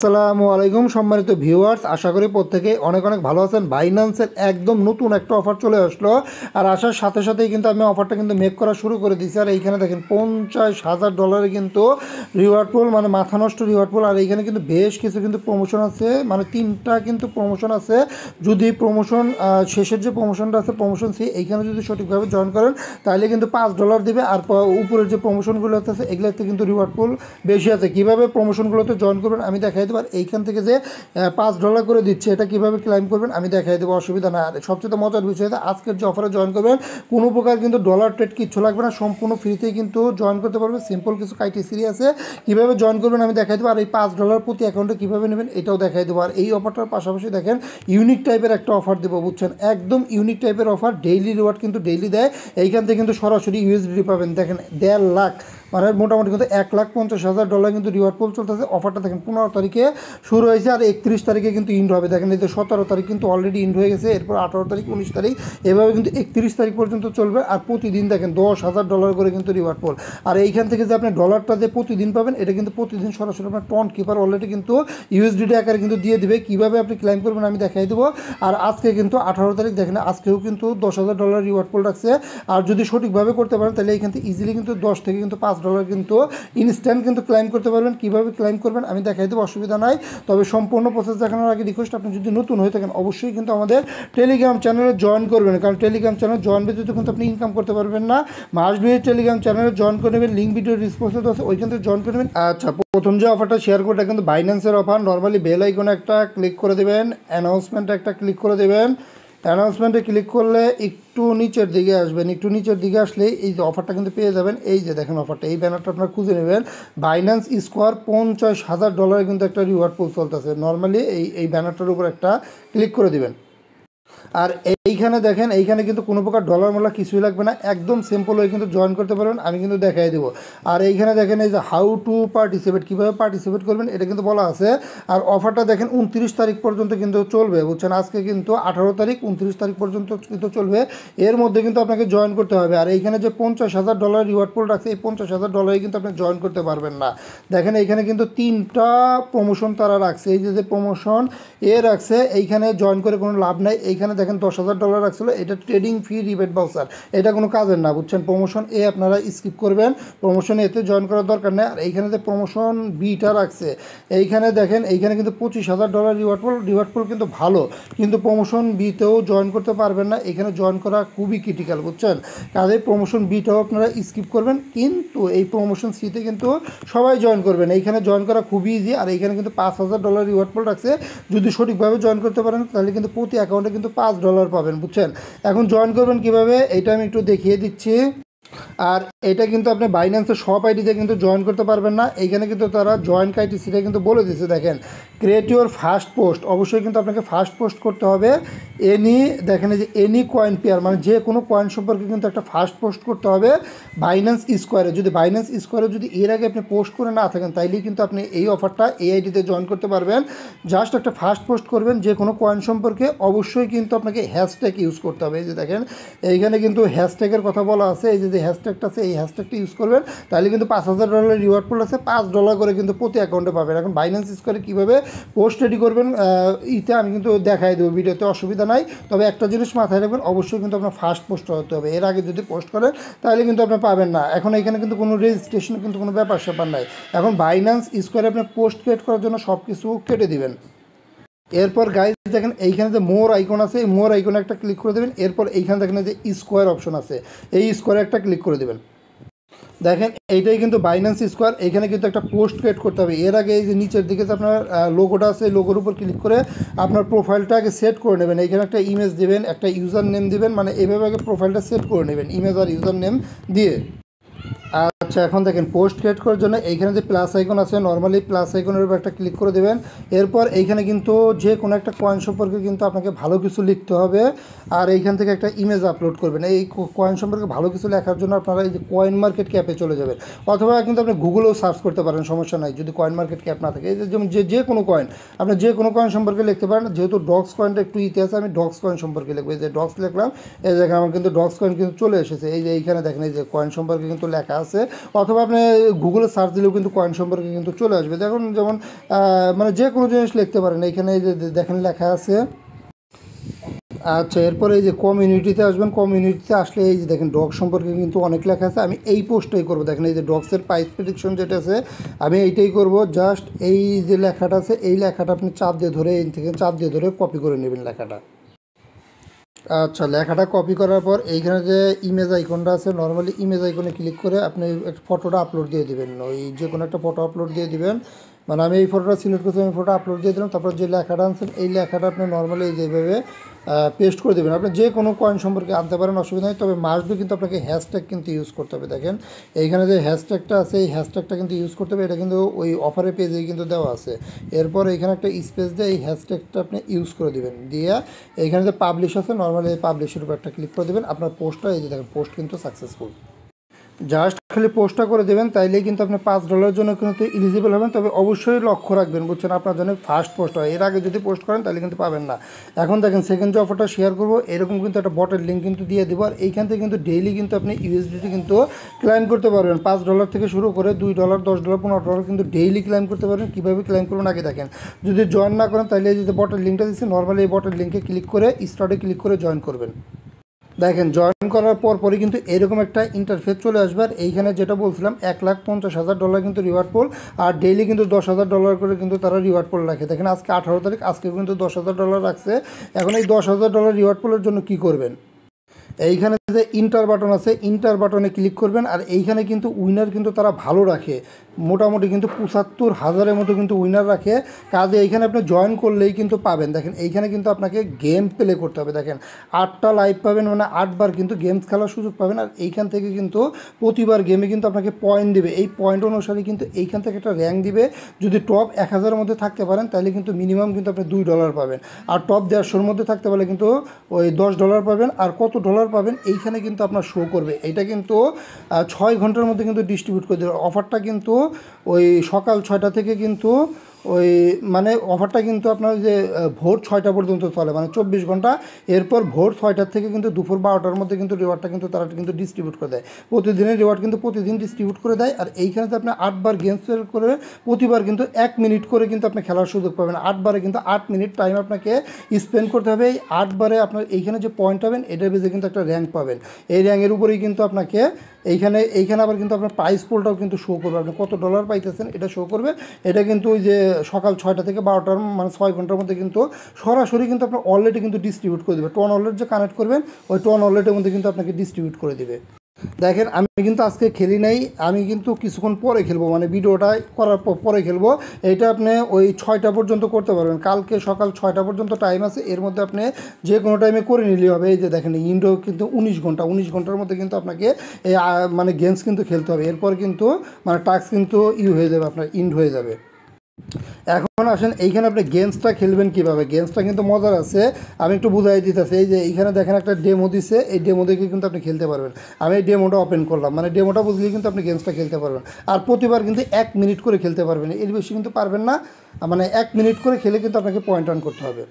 আসসালামু আলাইকুম সম্মানিত ভিউয়ার্স, আশা করি প্রত্যেকেই অনেক অনেক ভালো আছেন। বাইন্যান্সের একদম নতুন একটা অফার চলে আসলো, আর আসার সাথে সাথেই কিন্তু আমি অফারটা কিন্তু মেক করা শুরু করে দিয়েছি। আর এইখানে দেখেন $50,000 কিন্তু রিওয়ার্ড পুল, মানে মাথা নষ্ট রিওয়ার্ড পুল। আর এইখানে কিন্তু বেশ কিছু কিন্তু প্রমোশন আছে, মানে 3টা কিন্তু প্রমোশন আছে। যদি প্রমোশন শেষের যে প্রমোশনটা আছে, প্রমোশন সি, এইখানে যদি সঠিকভাবে জয়েন করেন তাহলে কিন্তু $5 দিবে। আর উপরের যে প্রমোশনগুলো আছে এগুলোতে কিন্তু রিওয়ার্ড পুল বেশি আছে। কীভাবে প্রমোশনগুলোতে জয়েন করবেন আমি দেখাই দেবো। আর এইখান থেকে যে $5 করে দিচ্ছে, এটা কীভাবে ক্লাইম করবেন আমি দেখাই দেবো, অসুবিধা না। আর সবচেয়ে মজার বিষয় হচ্ছে আজকের যে অফারে জয়েন করবেন কোনো প্রকার কিন্তু ডলার ট্রেড কিচ্ছু লাগবে না, সম্পূর্ণ ফ্রিতেই কিন্তু জয়েন করতে পারবেন। সিম্পল কিছু ক্রাইটেরিয়া আছে, কীভাবে জয়েন করবেন আমি দেখাই দেবো। আর এই $5 প্রতি অ্যাকাউন্টে কীভাবে নেবেন এটাও দেখাই দেবো। আর এই অফারটার পাশাপাশি দেখেন ইউনিক টাইপের একটা অফার দেবো, বুঝছেন, একদম ইউনিক টাইপের অফার। ডেইলি রিওয়ার্ড কিন্তু ডেইলি দেয়। এইখান থেকে কিন্তু সরাসরি ইউএসডি পাবেন। দেখেন 1.5 লাখ, মানে মোটামুটি কিন্তু $1,50,000 কিন্তু রিওয়ার্ড পুল চলতেছে। অফারটা দেখেন 15 তারিখে শুরু হয়েছে আর 31 তারিখে কিন্তু ইন্ড হবে। দেখেন এই যে 17 তারিখ কিন্তু অলরেডি ইন্ড হয়ে গেছে, এরপর 18 তারিখ, 19 তারিখ, এভাবে কিন্তু 31 তারিখ পর্যন্ত চলবে। আর প্রতিদিন দেখেন $10,000 করে কিন্তু রিওয়ার্ড পুল। আর এইখান থেকে যে আপনি ডলারটা যে প্রতিদিন পাবেন, এটা কিন্তু প্রতিদিন সরাসরি আপনার টন কিপার অলরেডি কিন্তু ইউএসডিটি আকারে কিন্তু দিয়ে দিবে। কীভাবে আপনি ক্লাইম করবেন আমি দেখাই দেবো। আর আজকে কিন্তু 18 তারিখ, দেখেন আজকেও কিন্তু $10,000 রিওয়ার্ড পুল রাখছে। আর যদি সঠিকভাবে করতে পারেন তাহলে এইখান থেকে ইজিলি কিন্তু 10 থেকে কিন্তু $5 কিন্তু ইনস্ট্যান্ট কিন্তু ক্লাইম করতে পারবেন। কীভাবে ক্লাইম করবেন আমি দেখাই দেবো, অসুবিধা নাই। তবে সম্পূর্ণ প্রসেস দেখানোর আগে রিকোয়েস্ট, আপনি যদি নতুন হয়ে থাকেন অবশ্যই কিন্তু আমাদের টেলিগ্রাম চ্যানেলে জয়েন করবেন, কারণ টেলিগ্রাম চ্যানেল জয়েন ব্যতীত কিন্তু আপনি ইনকাম করতে পারবেন না। মাস্ট বি টেলিগ্রাম চ্যানেলে জয়েন করে নেবেন, লিঙ্ক ভিডিও রেসপন্সে আছে, ওইখান থেকে জয়েন করে নেবেন। আচ্ছা, প্রথম যে অফারটা শেয়ার করতে কিন্তু বাইন্যান্সের অফার। নর্মালি বেল আইকনে একটা ক্লিক করে দেবেন, অ্যানাউন্সমেন্টে একটা ক্লিক করে দেবেন। অ্যানাউন্সমেন্টে ক্লিক করলে একটু নিচের দিকে আসবেন, একটু নিচের দিকে আসলে এই যে অফারটা কিন্তু পেয়ে যাবেন। এই যে দেখেন অফারটা, এই ব্যানারটা আপনারা খুঁজে নেবেন। বাইন্যান্স স্কোয়ার $50,000 কিন্তু একটা রিওয়ার্ড পুল চলতেছে। নর্মালি এই ব্যানারটার উপর একটা ক্লিক করে দেবেন। আর এইখানে দেখেন, এইখানে কিন্তু কোনো প্রকার ডলার মোলা কিছুই লাগবে না, একদম সিম্পল হয়ে কিন্তু জয়েন করতে পারবেন। আমি কিন্তু দেখাই দেবো। আর এইখানে দেখেন এই যে হাউ টু পার্টিসিপেট, কীভাবে পার্টিসিপেট করবেন এটা কিন্তু বলা আছে। আর অফারটা দেখেন 29 তারিখ পর্যন্ত কিন্তু চলবে, বুঝছেন। আজকে কিন্তু 18 তারিখ, 29 তারিখ পর্যন্ত কিন্তু চলবে। এর মধ্যে কিন্তু আপনাকে জয়েন করতে হবে। আর এইখানে যে $50,000 রিওয়ার্ড পুল রাখছে, এই $50,000 কিন্তু আপনি জয়েন করতে পারবেন না। দেখেন এইখানে কিন্তু 3টা প্রমোশন তারা রাখছে। এই যে প্রমোশন রাখছে, এইখানে জয়েন করে কোনো লাভ নাই। এইখানে দেখেন $10,000 রাখছিল, এটা ট্রেডিং ফি রিবেট বাউচার, এটা কোনো কাজের না, বুঝছেন। প্রমোশন আপনারা স্কিপ করবেন, প্রমোশন এতে জয়েন করার দরকার নেই। আর এইখানে যে প্রমোশন বিটা রাখছে, এইখানে দেখেন এইখানে কিন্তু $25,000 রিওয়ার্ড পুল কিন্তু ভালো, কিন্তু প্রমোশন বিতেও জয়েন করতে পারবেন না। এখানে জয়েন করা খুবই ক্রিটিক্যাল, বুঝছেন। কাজে প্রমোশন বিটাও আপনারা স্কিপ করবেন, কিন্তু এই প্রমোশন সিতে কিন্তু সবাই জয়েন করবেন। এইখানে জয়েন করা খুবই ইজি। আর এইখানে কিন্তু $5,000 রিওয়ার্ড পুল রাখছে। যদি সঠিকভাবে জয়েন করতে পারেন তাহলে কিন্তু প্রতি অ্যাকাউন্টে কিন্তু $5 পাবেন, বুঝছেন। এখন জয়েন করবেন কিভাবে এটা আমি একটু দেখিয়ে দিচ্ছি। আর এটা কিন্তু আপনি বাইন্যান্সের সব আইডিতে কিন্তু জয়েন করতে পারবেন না। এইখানে কিন্তু তারা জয়েন ক্রাইটেরিয়া কিন্তু বলে দিচ্ছে, দেখেন ক্রিয়েট ইউর ফার্স্ট পোস্ট, অবশ্যই কিন্তু আপনাকে ফার্স্ট পোস্ট করতে হবে। দেখেন এই যে এনি কয়েন পেয়ার, মানে যে কোনো কয়েন সম্পর্কে কিন্তু একটা ফার্স্ট পোস্ট করতে হবে বাইন্যান্স স্কোয়ারে। যদি বাইন্যান্স স্কোয়ারে যদি এর আগে আপনি পোস্ট করে না থাকেন তাইলেই কিন্তু আপনি এই অফারটা এই আইডিতে জয়েন করতে পারবেন। জাস্ট একটা ফার্স্ট পোস্ট করবেন যে কোনো কয়েন সম্পর্কে, অবশ্যই কিন্তু আপনাকে হ্যাশট্যাগ ইউজ করতে হবে। এই যে দেখেন এইখানে কিন্তু হ্যাশট্যাগের কথা বলা আছে, এই যে হ্যাশট্যাগটা আছে এই হ্যাশট্যাগটা ইউজ করবেন, তাহলে কিন্তু $5,000 রিওয়ার্ড পুল আছে, $5 করে কিন্তু প্রতি অ্যাকাউন্টে পাবেন। এখন বাইন্যান্স স্কোয়ারে কীভাবে পোস্ট রেডি করবেন আমি কিন্তু দেখাই দেবো ভিডিওতে, অসুবিধা নাই। তবে একটা জিনিস মাথায় রাখবেন, অবশ্যই কিন্তু আপনার ফার্স্ট পোস্ট হতে হবে। এর আগে যদি পোস্ট করেন তাহলে কিন্তু আপনি পাবেন না। এখন এখানে কিন্তু কোনো রেজিস্ট্রেশন কিন্তু কোনো ব্যাপার স্যাপার নাই। এখন বাইন্যান্স স্কোয়ারে আপনি পোস্ট ক্রিয়েট করার জন্য সব কিছু কেটে দিবেন। এরপর গাইজ দেখেন এইখানে যে মোর আইকন আছে, এই মোর আইকনে একটা ক্লিক করে দেবেন। এরপর এইখানে দেখেন যে স্কোয়ার অপশন আছে, এই স্কোয়ারে একটা ক্লিক করে দেবেন। দেখেন এইটাই কিন্তু বাইন্যান্স স্কোয়ার। এখানে কিন্তু একটা পোস্ট ক্রিয়েট করতে হবে। এর আগে এই যে নিচের দিকে যে আপনার লোগোটা আছে, এই লোগোর উপর ক্লিক করে আপনার প্রোফাইলটা আগে সেট করে নেবেন। এইখানে একটা ইমেজ দেবেন, একটা ইউজার নেম দেবেন, মানে এইভাবে আগে প্রোফাইলটা সেট করে নেবেন ইমেজ আর ইউজার নেম দিয়ে। আচ্ছা, এখন দেখেন পোস্ট ক্রিয়েট করার জন্য এইখানে যে প্লাস আইকন আছে, নর্মালি প্লাস আইকনের উপর একটা ক্লিক করে দেবেন। এরপর এইখানে কিন্তু যে কোনো একটা কয়েন সম্পর্কে কিন্তু আপনাকে ভালো কিছু লিখতে হবে। আর এইখান থেকে একটা ইমেজ আপলোড করবেন। এই কয়েন সম্পর্কে ভালো কিছু লেখার জন্য আপনারা এই যে কয়েন মার্কেট ক্যাপে চলে যাবেন, অথবা কিন্তু আপনি গুগলেও সার্চ করতে পারেন, সমস্যা নাই যদি কয়েন মার্কেট ক্যাপ না থাকে। এই যেমন যে কোনো কয়েন, আপনি যে কোনো কয়েন সম্পর্কে লিখতে পারেন। যেহেতু ডক্স কয়েনটা একটু ইতিহাস, আমি ডক্স কয়েন সম্পর্কে লিখবো। এই যে ডক্স লিখলাম, এই জায়গায় আমার কিন্তু ডক্স কয়েন কিন্তু চলে এসেছে। এই যে এইখানে দেখেন এই যে কয়েন সম্পর্কে কিন্তু লেখা আছে। অথবা আপনি গুগলে সার্চ দিলেও কিন্তু কয়েন সম্পর্কে কিন্তু চলে আসবে। দেখুন যেমন মানে যে কোনো জিনিস লিখতে পারেন, এইখানে এই যে দেখেন লেখা আছে। আচ্ছা, এরপরে এই যে কমিউনিটিতে আসবেন, কমিউনিটিতে আসলে এই যে দেখেন ডগ সম্পর্কে কিন্তু অনেক লেখা আছে। আমি এই পোস্টটাই করবো, দেখেন এই যে ডগসের প্রাইস প্রেডিকশন যেটা আছে আমি এইটাই করব। জাস্ট এই যে লেখাটা আছে এই লেখাটা আপনি চাপ দিয়ে ধরে এই থেকে চাপ দিয়ে ধরে কপি করে নেবেন লেখাটা। আচ্ছা, লেখাটা কপি করার পর এইখানে যে ইমেজ আইকনটা আছে, নর্মালি ইমেজ আইকনে ক্লিক করে আপনি একটা ফটোটা আপলোড দিয়ে দিবেন, ওই যে কোনো একটা ফটো আপলোড দিয়ে দিবেন। মানে আমি এই ফটোটা সিলেক্ট করছি, আমি ফটো আপলোড দিয়ে দিলাম। তারপর যে লেখাটা আনছেন এই লেখাটা আপনি নর্মালি যেভাবে পেস্ট করে দেবেন। আপনি যে কোনো কয়েন সম্পর্কে আনতে পারেন, অসুবিধা নেই। তবে মাস্ট কিন্তু আপনাকে হ্যাশট্যাগ কিন্তু ইউজ করতে হবে। দেখেন এইখানে যে হ্যাশট্যাগটা আছে এই হ্যাশট্যাগটা কিন্তু ইউজ করতে হবে, এটা কিন্তু ওই অফারের পেজেই কিন্তু দেওয়া আছে। এরপর এইখানে একটা স্পেস দিয়ে এই হ্যাশট্যাগটা আপনি ইউজ করে দেবেন, দিয়ে এইখানে যে পাবলিশ আছে নর্মালি এই পাবলিশের উপর একটা ক্লিক করে দেবেন। আপনার পোস্টটা এই যে দেখেন পোস্ট কিন্তু সাকসেসফুল। জাস্ট খালি পোস্টটা করে দেবেন, তাইলেই কিন্তু আপনি $5 জন্য কিন্তু এলিজিবল হবেন। তবে অবশ্যই লক্ষ্য রাখবেন, বুঝছেন, আপনার জন্য ফার্স্ট পোস্ট হয়, এর আগে যদি পোস্ট করেন তাহলে কিন্তু পাবেন না। এখন দেখেন সেকেন্ড যে অফারটা শেয়ার করবো, এরকম কিন্তু একটা বটের লিঙ্ক কিন্তু দিয়ে দেবো। আর এইখান থেকে কিন্তু ডেইলি কিন্তু আপনি ইউএসডিটি কিন্তু ক্লাইম করতে পারবেন। $5 থেকে শুরু করে $2, $10, $15 কিন্তু ডেইলি ক্লাইম করতে পারবেন। কীভাবে ক্লাইম করবেন আগে দেখেন। যদি জয়েন না করেন তাহলে এই যে বটের লিঙ্কটা দিচ্ছি, নর্মালি এই বটের লিঙ্কে ক্লিক করে স্টার্টে ক্লিক করে জয়েন করবেন। দেখেন জয়েন করার পরই কিন্তু এরকম একটা ইন্টারফেস চলে আসবে। আর এইখানে যেটা বলছিলাম $1,50,000 কিন্তু রিওয়ার্ড পোল, আর ডেইলি কিন্তু $10,000 করে কিন্তু তারা রিওয়ার্ড পোল রাখে। দেখেন আজকে 18 তারিখ, আজকে কিন্তু $10,000 রাখছে। এখন এই $10,000 রিওয়ার্ড পোলের জন্য কী করবেন, এইখানে যে ইন্টার বাটন আছে ইন্টার বাটনে ক্লিক করবেন। আর এইখানে কিন্তু উইনার কিন্তু তারা ভালো রাখে, মোটামুটি কিন্তু 75,000-এর মতো কিন্তু উইনার রাখে। কাজে এইখানে আপনি জয়েন করলেই কিন্তু পাবেন। দেখেন এইখানে কিন্তু আপনাকে গেম প্লে করতে হবে। দেখেন 8টা লাইভ পাবেন, মানে 8বার কিন্তু গেমস খেলার সুযোগ পাবেন। আর এইখান থেকে কিন্তু প্রতিবার গেমে কিন্তু আপনাকে পয়েন্ট দেবে, এই পয়েন্ট অনুসারে কিন্তু এইখান থেকে একটা র্যাঙ্ক দিবে। যদি টপ 1000-এর মধ্যে থাকতে পারেন তাহলে কিন্তু মিনিমাম কিন্তু আপনি $2 পাবেন। আর টপ 150-এর মধ্যে থাকতে পারলে কিন্তু ওই $10 পাবেন। আর কত ডলার পাবেন এইখানে কিন্তু আপনার শো করবে। এটা কিন্তু 6 ঘন্টার মধ্যে কিন্তু ডিস্ট্রিবিউট করে দেবে। অফারটা কিন্তু ওই সকাল 6টা থেকে কিন্তু ওই মানে অফারটা কিন্তু আপনার যে ভোর 6টা পর্যন্ত চলে, মানে 24 ঘন্টা। এরপর ভোর 6টার থেকে কিন্তু দুপুর 12টার মধ্যে কিন্তু রিওয়ার্ডটা কিন্তু তারা কিন্তু ডিস্ট্রিবিউট করে দেয়। প্রতিদিনের রিওয়ার্ড কিন্তু প্রতিদিন ডিস্ট্রিবিউট করে দেয়। আর এইখানে যে আপনি 8বার গেমস প্লে করে প্রতিবার কিন্তু 1 মিনিট করে কিন্তু আপনি খেলার সুযোগ পাবেন। 8বারে কিন্তু 8 মিনিট টাইম আপনাকে স্পেন্ড করতে হবে। এই 8বারে আপনার এইখানে যে পয়েন্ট পাবেন এটার বেজে কিন্তু একটা র্যাঙ্ক পাবেন। এই র্যাঙ্কের উপরেই কিন্তু আপনাকে এইখানে আবার কিন্তু আপনার প্রাইস পোলটাও কিন্তু শো করবে, আপনি কত ডলার পাইতেছেন এটা শো করবে। এটা কিন্তু ওই যে সকাল 6টা থেকে 12টার মানে 6 ঘন্টার মধ্যে কিন্তু সরাসরি কিন্তু আপনার অলরেডি কিন্তু ডিস্ট্রিবিউট করে দেবে। টোন ওয়ালেট যে কানেক্ট করবেন ওই টোন ওয়ালেটের মধ্যে কিন্তু আপনাকে ডিস্ট্রিবিউট করে দেবে। দেখেন আমি কিন্তু আজকে খেলি নাই, আমি কিন্তু কিছুক্ষণ পরে খেলবো, মানে ভিডিওটা করার পরে খেলবো। এইটা আপনি ওই 6টা পর্যন্ত করতে পারবেন। কালকে সকাল 6টা পর্যন্ত টাইম আছে, এর মধ্যে আপনি যে কোনো টাইমে করে নিলেই হবে। এই যে দেখেন ইন্ডো কিন্তু 19 ঘন্টার মধ্যে কিন্তু আপনাকে এই মানে গেমস কিন্তু খেলতে হবে। এরপর কিন্তু মানে টাস্ক কিন্তু হয়ে যাবে, আপনার ইন্ড হয়ে যাবে। এখন আসেন এইখানে আপনি গেমসটা খেলবেন কীভাবে। গেমসটা কিন্তু মজার আছে, আমি একটু বুঝাই দিতেছি। এই যে এইখানে দেখেন একটা ডেমো দিছে, এই ডেমো দেখে কিন্তু আপনি খেলতে পারবেন। আমি এই ডেমোটা ওপেন করলাম, মানে ডেমোটা বুঝলেই কিন্তু আপনি গেমসটা খেলতে পারবেন। আর প্রতিবার কিন্তু 1 মিনিট করে খেলতে পারবেন, এর বেশি কিন্তু পারবেন না। মানে 1 মিনিট করে খেলে কিন্তু আপনাকে পয়েন্ট অন করতে হবে।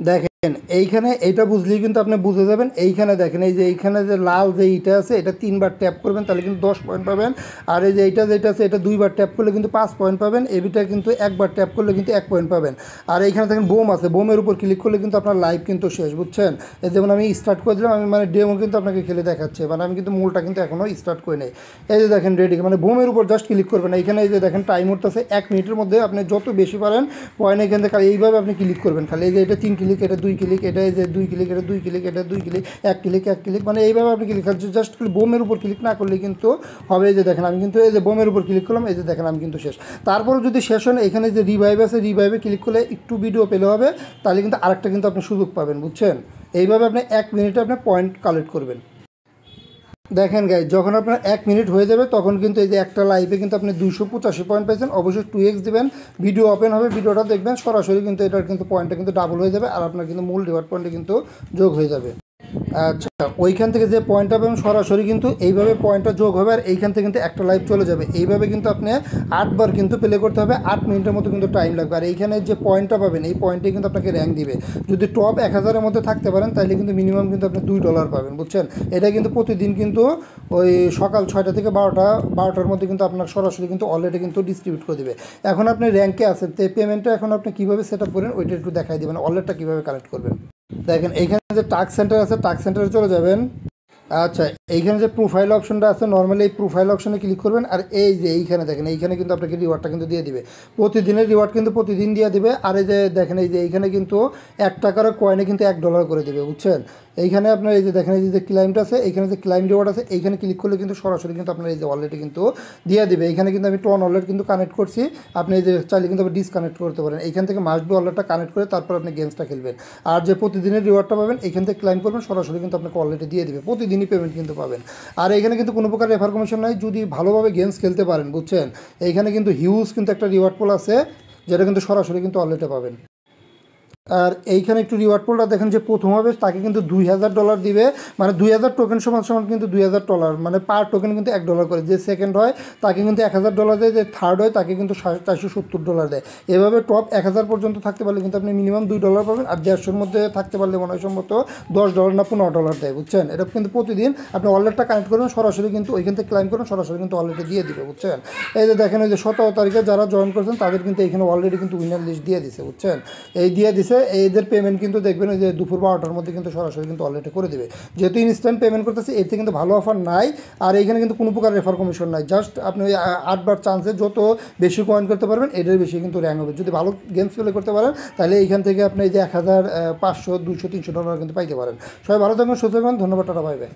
দেখেন এইখানে এইটা বুঝলেই কিন্তু আপনি বুঝে যাবেন। এইখানে দেখেন এই যে এইখানে যে লাল যে এইটা আছে এটা 3বার ট্যাপ করবেন তাহলে কিন্তু 10 পয়েন্ট পাবেন। আর এই যে এইটা যেটা আছে এটা 2বার ট্যাপ করলে কিন্তু 5 পয়েন্ট পাবেন। এবিটা কিন্তু 1বার ট্যাপ করলে কিন্তু 1 পয়েন্ট পাবেন। আর এইখানে দেখেন বোম আছে, বোমের উপর ক্লিক করলে কিন্তু আপনার লাইভ কিন্তু শেষ, বুঝছেন। এই যেমন আমি স্টার্ট করে দিলাম, আমি মানে ডেমো কিন্তু আপনাকে খেলে দেখাচ্ছে, মানে আমি কিন্তু মূলটা কিন্তু এখনও স্টার্ট করে নেই। এই যে দেখেন রেডি, মানে বোমের উপর জাস্ট ক্লিক করবেন। এইখানে এই যে দেখেন টাইম উঠতেছে 1 মিনিটের মধ্যে আপনি যত বেশি পারেন পয়েন্ট এখান থেকে এইভাবে আপনি ক্লিক করবেন। খালি এই যে এটা 3 ক্লিক, এটা 2 ক্লিক, এটা এই যে 2 ক্লিক, এটা 2 ক্লিক, এটা 2 ক্লিক, 1 ক্লিক 1 ক্লিক, মানে এইভাবে আপনি ক্লিক জাস্ট বোমের উপর ক্লিক না করলে কিন্তু হবে। এই যে দেখেন আমি কিন্তু এই যে বোমের উপর ক্লিক করলাম, এই যে দেখেন আমি কিন্তু শেষ। তারপরে যদি শেষ হয় এখানে যে রিভাইভ আছে রিভাইভে ক্লিক করলে একটু ভিডিও পেলে হবে, তাহলে কিন্তু আরেকটা কিন্তু আপনি সুযোগ পাবেন, বুঝছেন। এইভাবে আপনি 1 মিনিটে আপনি পয়েন্ট কালেক্ট করবেন। দেখেন গাইজ যখন আপনার 1 মিনিট হয়ে যাবে তখন কিন্তু এই যে একটা লাইভে কিন্তু আপনি 285 পয়েন্ট পাইছেন। অবশ্যই 2x দেবেন, ভিডিও ওপেন হবে, ভিডিওটা দেখবেন, সরাসরি কিন্তু এটার কিন্তু পয়েন্টটা কিন্তু ডাবল হয়ে যাবে। আর আপনার কিন্তু মূল রিওয়ার্ড পয়েন্টে কিন্তু যোগ হয়ে যাবে। আচ্ছা, ওইখান থেকে যে পয়েন্টটা পাবেন সরাসরি কিন্তু এইভাবে পয়েন্টটা যোগ হবে, আর এইখান থেকে কিন্তু একটা লাইভ চলে যাবে। এইভাবে কিন্তু আপনি 8 বার কিন্তু প্লে করতে হবে, 8 মিনিটের মতো কিন্তু টাইম লাগবে। আর এইখানে যে পয়েন্টটা পাবেন এই পয়েন্টে কিন্তু আপনাকে র্যাঙ্ক দিবে। যদি টপ 1000-এর মধ্যে থাকতে পারেন তাহলে কিন্তু মিনিমাম কিন্তু আপনি $2 পাবেন, বুঝছেন। এটা কিন্তু প্রতিদিন কিন্তু ওই সকাল 6টা থেকে 12টার মধ্যে কিন্তু আপনার সরাসরি কিন্তু অলরেডি কিন্তু ডিস্ট্রিবিউট করে দেবে। এখন আপনি র্যাঙ্কে আছেন, তো পেমেন্টটা এখন আপনি কীভাবে সেট আপ করেন ওইটা একটু দেখাই দেবেন, অলরেডটা কীভাবে কালেক্ট করবেন। দেখেন এইখানে যে টাস্ক সেন্টার আছে, টাস্ক সেন্টারে চলে যাবেন। আচ্ছা, এইখানে যে প্রোফাইল অপশনটা আছে, নর্মালি এই প্রোফাইল অপশনে ক্লিক করবেন। আর এই যে এইখানে দেখেন, এইখানে কিন্তু আপনাকে রিওয়ার্ডটা কিন্তু দিয়ে দিবে, প্রতিদিনের রিওয়ার্ড কিন্তু প্রতিদিন দিয়ে দিবে। আর এই যে দেখেন, এই যে এইখানে কিন্তু 1 টাকার কয়েনে কিন্তু $1 করে দিবে, বুঝছেন। এইখানে আপনার এই যে দেখেন, এই যে ক্লাইমটা আছে, এইখানে যে ক্লাইম রিওয়ার্ড আছে, এইখানে ক্লিক করলে কিন্তু সরাসরি কিন্তু আপনার এই যে ওয়ালেটে কিন্তু দিয়ে দিবে। এইখানে কিন্তু আমি টোন ওয়ালেট কিন্তু কানেক্ট করছি, আপনি এই যে চাইলে কিন্তু আপনি ডিসকানেক্ট করতে পারেন। এইখান থেকে মাস্ট বি ওয়ালেটটা কানেক্ট করে তারপর আপনি গেমসটা খেলবেন। আর যে প্রতিদিনের রিওয়ার্ডটা পাবেন এইখান থেকে ক্লাইম করবেন, সরাসরি কিন্তু আপনাকে ওয়ালেটে দিয়ে দিবে, প্রতিদিনই পেমেন্ট কিন্তু পাবেন। আর এইখানে কিন্তু কোনো প্রকার রেফার কমিশন নাই যদি ভালোভাবে গেমস খেলতে পারেন, বুঝছেন। এইখানে কিন্তু হিউজ কিন্তু একটা রিওয়ার্ড পুল আছে, যেটা কিন্তু সরাসরি কিন্তু ওয়ালেটে পাবেন। আর এইখানে একটু রিওয়ার্ড পোলটা দেখেন, যে প্রথম হবে তাকে কিন্তু $2000 দিবে, মানে 2000 টোকেন সমান সমান কিন্তু $2000, মানে পার টোকেন কিন্তু $1 করে। যে সেকেন্ড হয় তাকে কিন্তু $1000 দেয়, যে থার্ড হয় তাকে কিন্তু $470 দেয়। এভাবে টপ 1000 পর্যন্ত থাকতে পারলে কিন্তু আপনি মিনিমাম $2 পাবেন। আর 150-র মধ্যে থাকতে পারলে মনে হয় সম্ভবত $10 না $15 দেয়, বুঝছেন। এটা কিন্তু প্রতিদিন আপনি ওয়ালেটটা কানেক্ট করবেন, সরাসরি কিন্তু ওইখান থেকে ক্লাইম করুন, সরাসরি কিন্তু ওয়ালেটে দিয়ে দিবে, বুঝছেন। এই যে দেখেন, ওই যে 17 তারিখে যারা জয়েন করেছেন তাদের কিন্তু এখানে অলরেডি কিন্তু উইনার লিস্ট দিয়ে দিছে, বুঝছেন। এই দিয়ে দিছে, এদের পেমেন্ট কিন্তু দেখবেন ওই যে দুপুর 12টার মধ্যে কিন্তু সরাসরি কিন্তু অলরেডি করে দেবে। যেহেতু ইনস্ট্যান্ট পেমেন্ট করতেছে, এতে কিন্তু ভালো অফার নাই। আর এইখানে কিন্তু কোনো প্রকার রেফার কমিশন নাই, জাস্ট আপনি ওই 8 বার চান্সে যত বেশি কয়েন করতে পারবেন এটার বেশি কিন্তু র্যাঙ্ক হবে। যদি ভালো গেমস প্লে করতে পারেন তাহলে এইখান থেকে আপনি এই যে 1500, $200, $300 কিন্তু পাইতে পারেন। সবাই ভালো থাকবেন, সুস্থ থাকবেন, ধন্যবাদ, টাটা, বাই বাই।